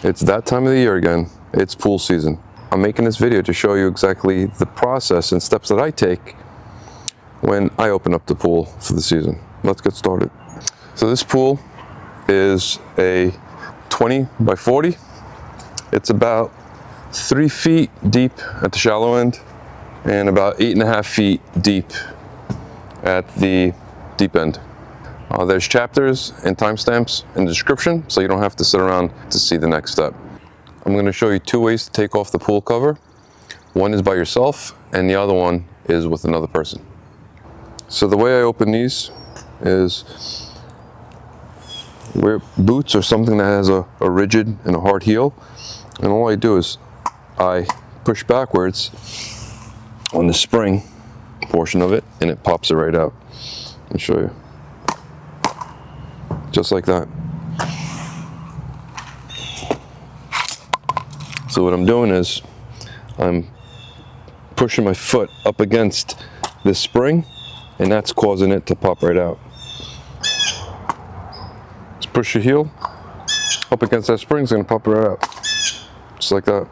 It's that time of the year again. It's pool season. I'm making this video to show you exactly the process and steps that I take when I open up the pool for the season. Let's get started. So this pool is a 20 by 40. It's about 3 feet deep at the shallow end and about 8.5 feet deep at the deep end. There's chapters and timestamps in the description, so you don't have to sit around to see the next step. I'm going to show you 2 ways to take off the pool cover. One is by yourself, and the other one is with another person. So the way I open these is wear boots or something that has a rigid and a hard heel, and all I do is I push backwards on the spring portion of it, and it pops it right out. Let me show you. Just like that. So what I'm doing is I'm pushing my foot up against this spring, and that's causing it to pop right out. Just push your heel up against that spring, it's going to pop it right out. Just like that.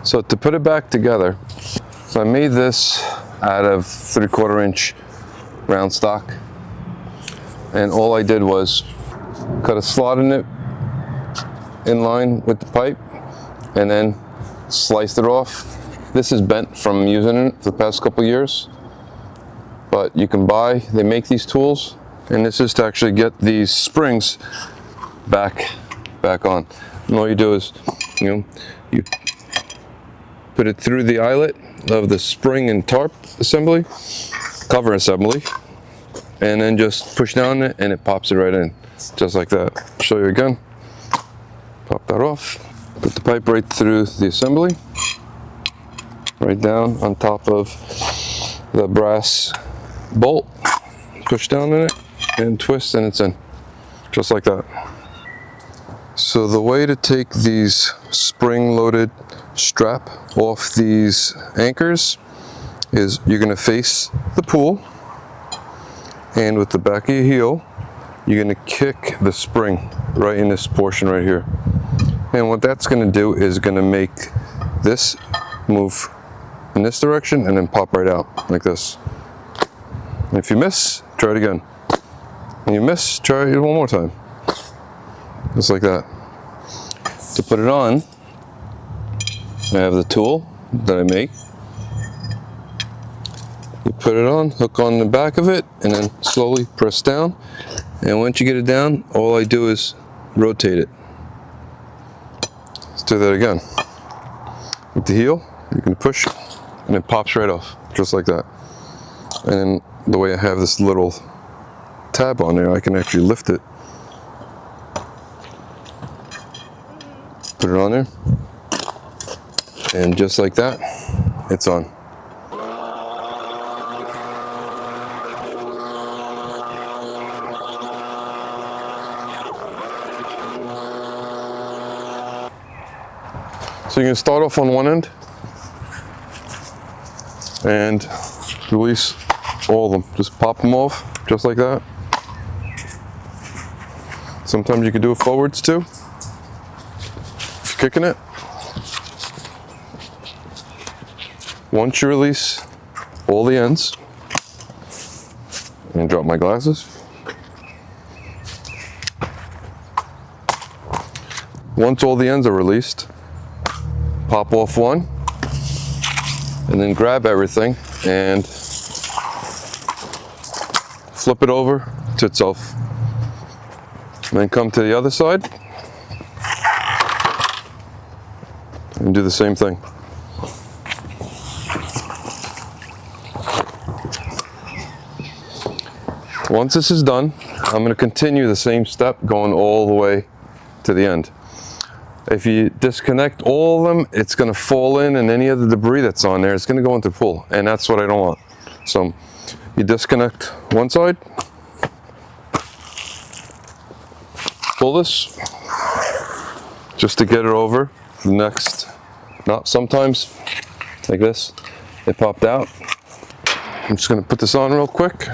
So to put it back together, so I made this out of 3/4 inch round stock, and all I did was cut a slot in it in line with the pipe and then sliced it off. This is bent from using it for the past couple years, but you can buy, they make these tools, and this is to actually get these springs back on. And all you do is, you put it through the eyelet of the spring and tarp assembly, cover assembly, and then just push down it and it pops it right in, just like that. I'll show you again. Pop that off, put the pipe right through the assembly, right down on top of the brass bolt, push down in it and twist, and it's in, just like that. So the way to take these spring-loaded strap off these anchors is you're going to face the pool, and with the back of your heel you're going to kick the spring right in this portion right here, and what that's going to do is going to make this move in this direction and then pop right out like this. And if you miss, try it again, and you miss, try it one more time, just like that. To put it on, I have the tool that I make. You put it on, hook on the back of it, and then slowly press down. And once you get it down, all I do is rotate it. Let's do that again. With the heel, you can push, and it pops right off, just like that. And then the way I have this little tab on there, I can actually lift it. Put it on there, and just like that, it's on. So you can start off on one end and release all of them. Just pop them off, just like that. Sometimes you can do it forwards too, if you're kicking it. Once you release all the ends, and drop my glasses. Once all the ends are released, pop off one, and then grab everything and flip it over to itself. And then come to the other side and do the same thing. Once this is done, I'm going to continue the same step going all the way to the end. If you disconnect all of them, it's going to fall in, and any of the debris that's on there is going to go into the pool, and that's what I don't want. So you disconnect one side, pull this just to get it over the next. Now sometimes like this, it popped out. I'm just going to put this on real quick.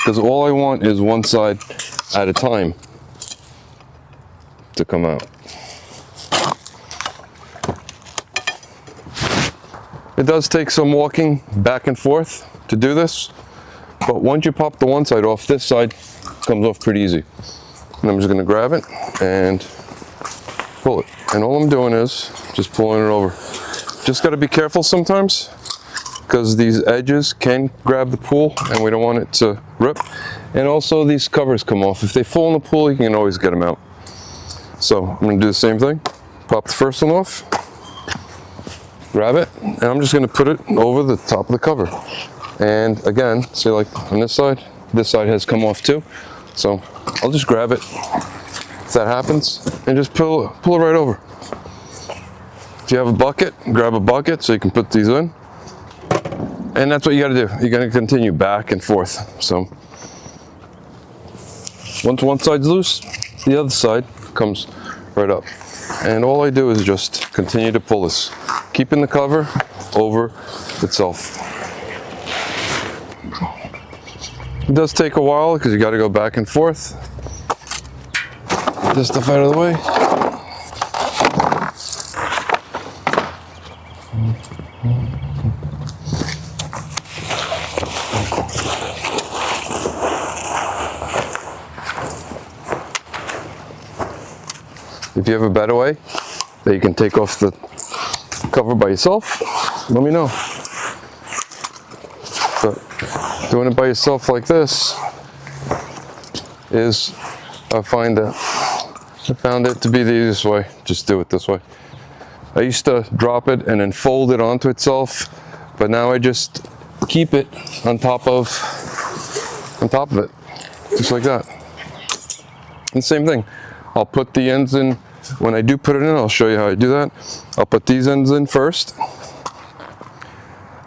because all I want is one side at a time to come out. It does take some walking back and forth to do this, but once you pop the one side off, this side comes off pretty easy. And I'm just going to grab it and pull it. And all I'm doing is just pulling it over. Just got to be careful sometimes because these edges can grab the pool and we don't want it to rip. And also these covers come off. If they fall in the pool, you can always get them out. So I'm going to do the same thing. Pop the first one off. Grab it, and I'm just going to put it over the top of the cover. And again, see, like on this side has come off too. So I'll just grab it if that happens and just pull it right over. If you have a bucket, grab a bucket so you can put these in. And that's what you got to do. You're going to continue back and forth. So once one side's loose, the other side comes right up. And all I do is just continue to pull this, keeping the cover over itself. It does take a while because you got to go back and forth. Get this stuff out of the way. If you have a better way that you can take off the cover by yourself, let me know. But doing it by yourself like this is, I found it to be the easiest way. Just do it this way. I used to drop it and then fold it onto itself, but now I just keep it on top of it, just like that. And same thing. I'll put the ends in. When I do put it in, I'll show you how I do that. I'll put these ends in first,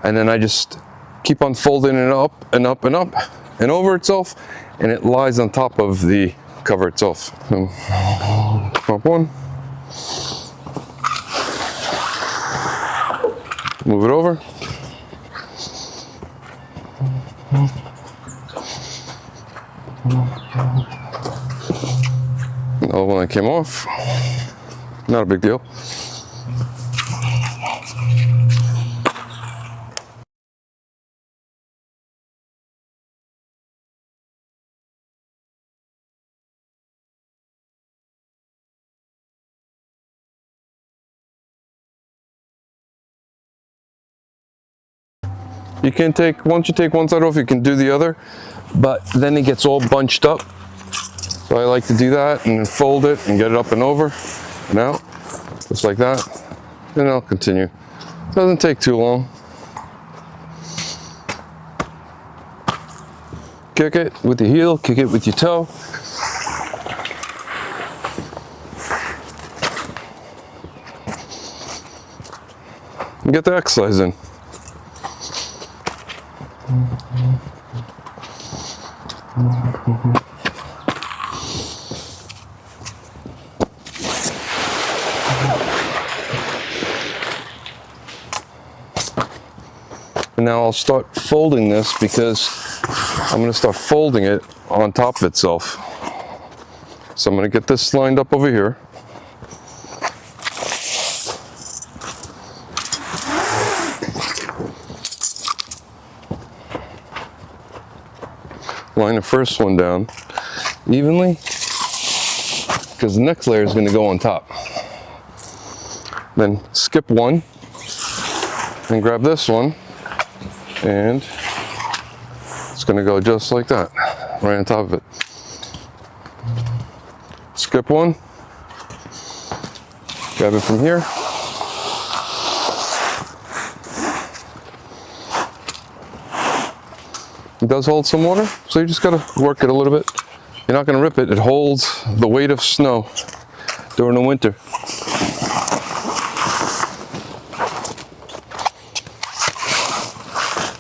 and then I just keep on folding it up and up and up and over itself, and it lies on top of the cover itself. So, pop one, move it over, another one that came off. Not a big deal. You can take, once you take one side off, you can do the other, but then it gets all bunched up. So I like to do that and then fold it and get it up and over and out, just like that. Then I'll continue. Doesn't take too long. Kick it with your heel, kick it with your toe. And get the exercise in. And now I'll start folding this because I'm going to start folding it on top of itself. So I'm going to get this lined up over here. Line the first one down evenly because the next layer is going to go on top. Then skip one and grab this one, and it's going to go just like that, right on top of it. Skip one, grab it from here, it does hold some water, so you just got to work it a little bit. You're not going to rip it. It holds the weight of snow during the winter.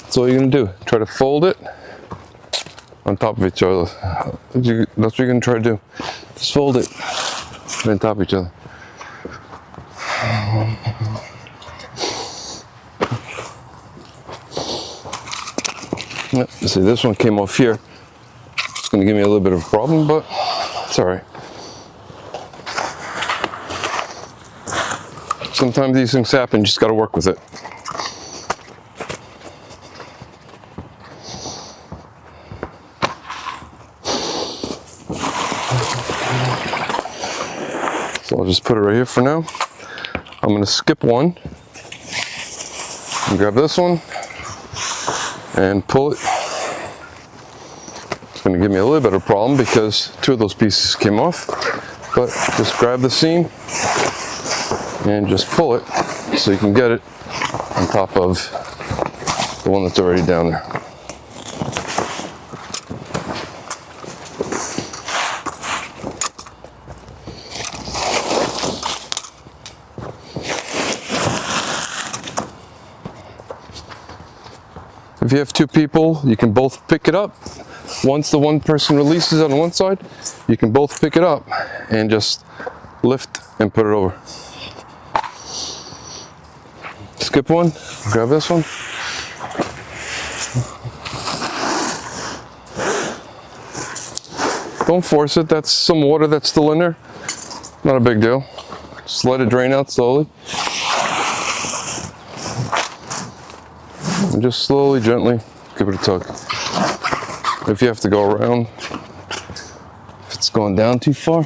That's all you're going to do. Try to fold it on top of each other. That's what you're going to try to do. Just fold it on top of each other. Yep. See, this one came off here. going to give me a little bit of a problem, but it's all right. Sometimes these things happen, you just got to work with it. So I'll just put it right here for now. I'm going to skip one and grab this one and pull it. It's going to give me a little bit of a problem because two of those pieces came off, but just grab the seam and just pull it so you can get it on top of the one that's already down there. If you have two people, you can both pick it up. Once the one person releases on one side, you can both pick it up and just lift and put it over. Skip one, grab this one. Don't force it, that's some water that's still in there. Not a big deal. Just let it drain out slowly. And just slowly, gently, give it a tug. If you have to go around, if it's going down too far,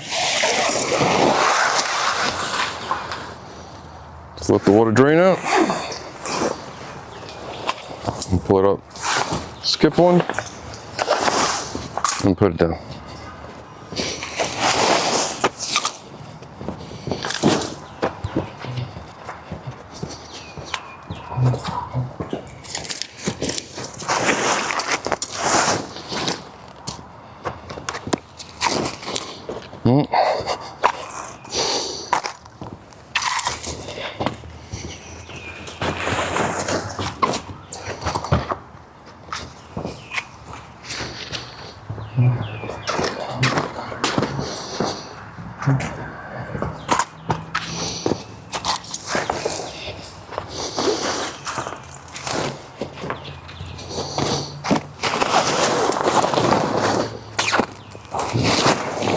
just let the water drain out and pull it up. Skip one and put it down.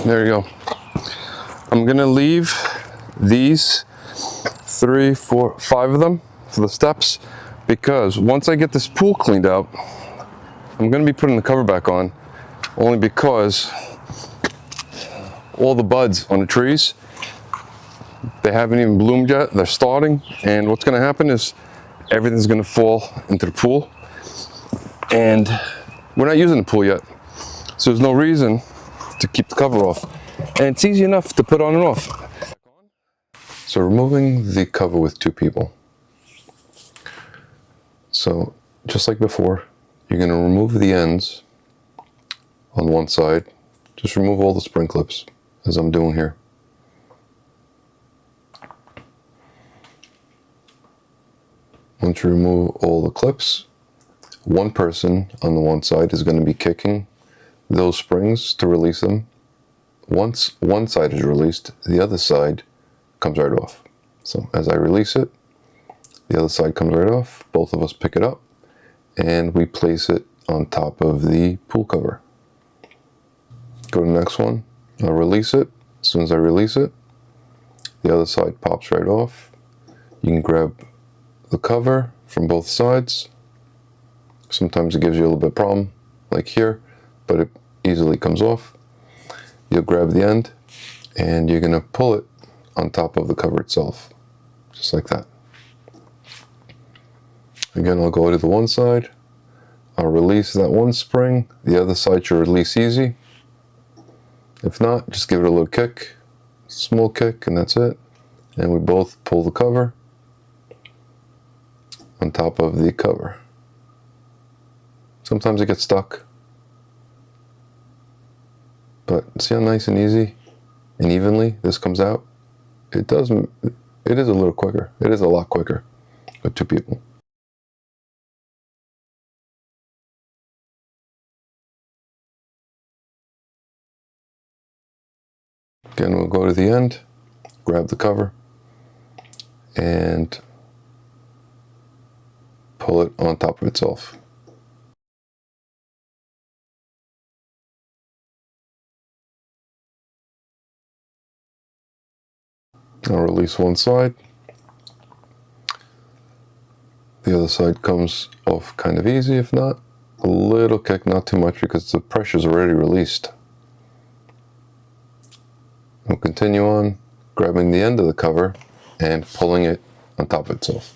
There you go. I'm gonna leave these 3, 4, 5 of them for the steps, because once I get this pool cleaned out, I'm gonna be putting the cover back on, only because all the buds on the trees, they haven't even bloomed yet, they're starting, and what's gonna happen is everything's gonna fall into the pool, and we're not using the pool yet, so there's no reason to keep the cover off. And it's easy enough to put on and off. So removing the cover with two people. So just like before, you're going to remove the ends on one side. Just remove all the spring clips, as I'm doing here. Once you remove all the clips, one person on the one side is going to be kicking those springs to release them. Once one side is released, the other side comes right off. So as I release it, the other side comes right off. Both of us pick it up and we place it on top of the pool cover. Go to the next one. I'll release it. As soon as I release it, the other side pops right off. You can grab the cover from both sides. Sometimes it gives you a little bit of problem, like here, but it easily comes off. You'll grab the end and you're gonna pull it on top of the cover itself, just like that. Again, I'll go to the one side, I'll release that one spring, the other side should release easy. If not, just give it a little kick, small kick, and that's it. And we both pull the cover on top of the cover. Sometimes it gets stuck. But see how nice and easy and evenly this comes out? It is a little quicker. It is a lot quicker with two people. Again, we'll go to the end, grab the cover, and pull it on top of itself. I'll release one side. The other side comes off kind of easy, if not. A little kick, not too much, because the pressure's already released. We'll continue on, grabbing the end of the cover and pulling it on top of itself.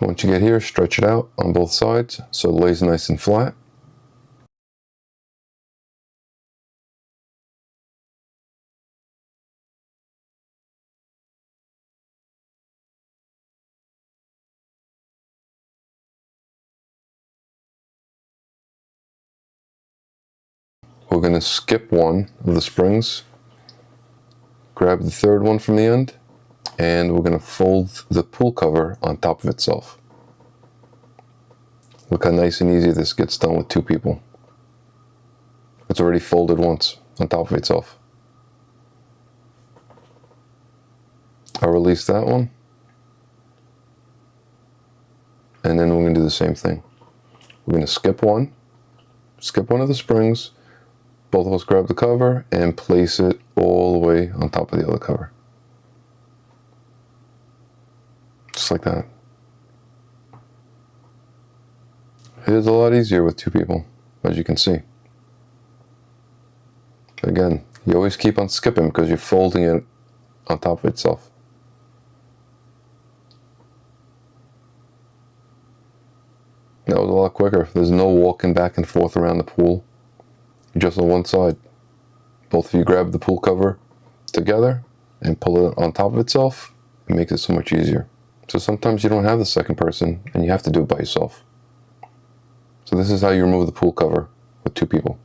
Once you get here, stretch it out on both sides so it lays nice and flat. We're going to skip one of the springs, grab the third one from the end, and we're going to fold the pull cover on top of itself. Look how nice and easy this gets done with two people. It's already folded once on top of itself. I'll release that one, and then we're going to do the same thing. We're going to skip one of the springs, both of us grab the cover and place it all the way on top of the other cover. Just like that. It is a lot easier with two people, as you can see. Again, you always keep on skipping because you're folding it on top of itself. That was a lot quicker. There's no walking back and forth around the pool. Just on one side. Both of you grab the pool cover together and pull it on top of itself. It makes it so much easier. So sometimes you don't have the second person and you have to do it by yourself. So this is how you remove the pool cover with two people.